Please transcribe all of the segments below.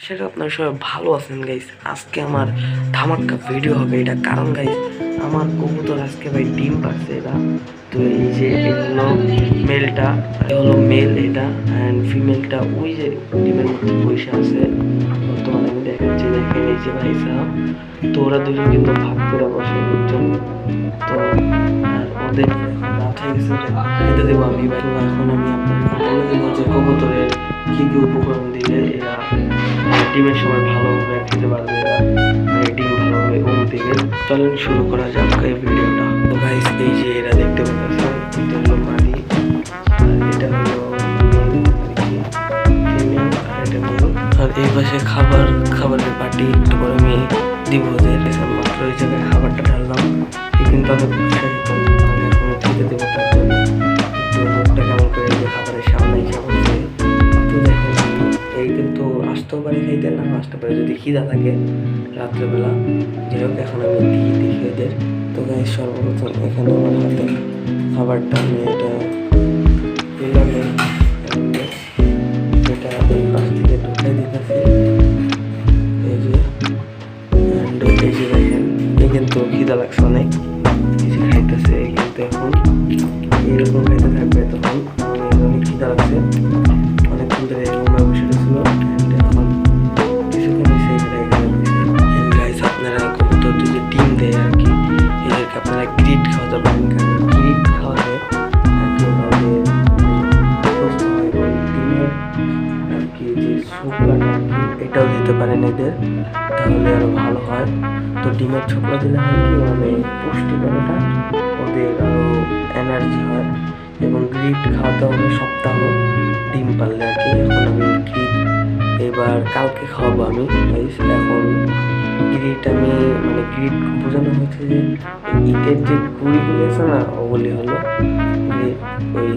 সেটা আপনার সবাই ভালো আছেন গাইস। আজকে আমার ধামাক্কা ভিডিও হবে এটা, কারণ গাইস আমার কবুতর আজকে ভাই ডিম পারছে এটা। তো এই যে হলো মেলটা, হলো মেল এটা, অ্যান্ড ফিমেলটা ওই যে ডিমের মধ্যে বসে আছে। বর্তমানে আমি দেখাচ্ছি, দেখেন এই যে ভাই সাহেব। তো ওরা দুজন কিন্তু ভাগ করে বসে বুঝছেন। তো আর ওদের রাত হয়ে গেছে, খেতে দেবো আমি ভাই। তো এখন আমি আপনাকে বলে দেবো যে কবুতরের কি কি উপকরণ দিলে এরা ডিমের সময় ভালোভাবে খেতে পারবে, এরা ডিম ভালোভাবে দিবে। চলেন শুরু করা যাক এই ভিডিওটা। তো গাইস এই যে এরা দেখতে পাচ্ছেন, এটা হলো মাদি, আর এটা হলো ফিমেল, আর এটা মেল। আর এই পাশে খাবারের বাটি একটু করে আমি দিব ওদের। মাত্র এই জায়গায় খাবারটা ঢাললাম, কিন্তু আমি উৎসাহিত, আমি এখন খেতে দেবো তার জন্য। একটু মুখটা কেমন করে যে খাবারের সামনে এসে বলছে। তো দেখেন এই কিন্তু আসতেও পারে খাইতে, না আসতে পারে যদি খিদা থাকে রাত্রেবেলা। যাই হোক এখন আমি দেখি ওদের। তো গাইস সর্বপ্রথম এখানে আমার হাতে খাবারটা আমি এটা দিলাম, এটা এই পাশ থেকে ঢুকাই দিতেছি। এই যে এই যে দেখেন, এই কিন্তু খিদা লাগছে অনেক, এই যে খাইতেছে কিন্তু এখন এইরকম খাইতে থাকবে। তখন অনেক খিদা লাগছে, অনেকক্ষণ ধরে এরকম বসে ছিল। এখন কিছুক্ষণ গাইস আপনারা কবুতর যে ডিম দেয় আর কি, এদেরকে আপনারা গ্রিট খাওয়াতে পারেন, কারণ গ্রিট খাওয়ালে আর কি ওদের সুস্থ হয়। ডিমের আর কি যে শুকলাটা আর কি, এটাও দিতে পারেন এদের, তাহলে আরো ভালো হয়। তো ডিমের ছোকলা দিলে হয় কি, মানে পুষ্টিকরটা ওদের আরো এনার্জি হয়। এবং গ্রিট খাওয়াতে হবে সপ্তাহ ডিম পারলে আর কি। এখন আমি গ্রিট এবার কালকে খাওয়াবো আমি। এখন গ্রিট আমি মানে গ্রিট বোঝানো হয়েছে যে ইটের যে গুঁড়িগুলি আছে না, ওগুলি হলো গ্রিট, ওই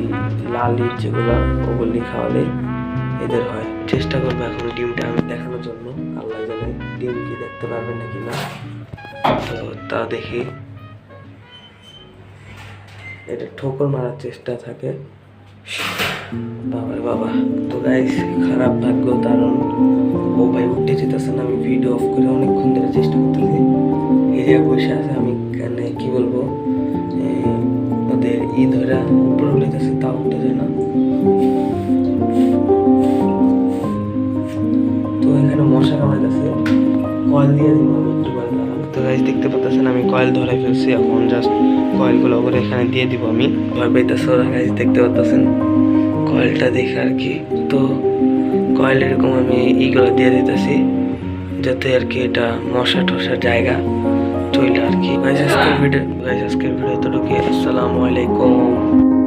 লাল ইট যেগুলো, ওগুলি খাওয়ালে এদের হয়। চেষ্টা করবো এখন ডিমটা আমি দেখানোর জন্য, আল্লাহ জানে ডিম কি দেখতে পারবেন নাকি না। তো তা দেখি, এটা ঠোকর মারার চেষ্টা থাকে বাবার বাবা। তো গাইস খারাপ ভাগ্য, কারণ ও ভাই উঠতে যেতেছে না। আমি ভিডিও অফ করে অনেকক্ষণ ধরে চেষ্টা করতেছি, এরিয়া বসে আছে। আমি কি বলবো, ওদের ধরে উপরে উঠেছে, তা উঠতে যায় না। তো এখানে মশা কামড়াইতেছে, কয়েল দিয়ে দিব আমি একটু করে দাঁড়ান। তো গাইস দেখতে পাচ্ছেন আমি কয়েল ধরে ফেলছি, এখন জাস্ট কয়েলগুলো করে এখানে দিয়ে দিব আমি। ভয় পাইতেছে ওরা গাইস, দেখতে পাচ্ছেন কয়েলটা দেখে আর কি। তো কয়েল এরকম আমি এইগুলো দিয়ে দিতেছি, যাতে আর কি এটা মশা টশার জায়গা চলে আর কি। গাইস আজকের ভিডিও এতটুকু। আসসালামু আলাইকুম।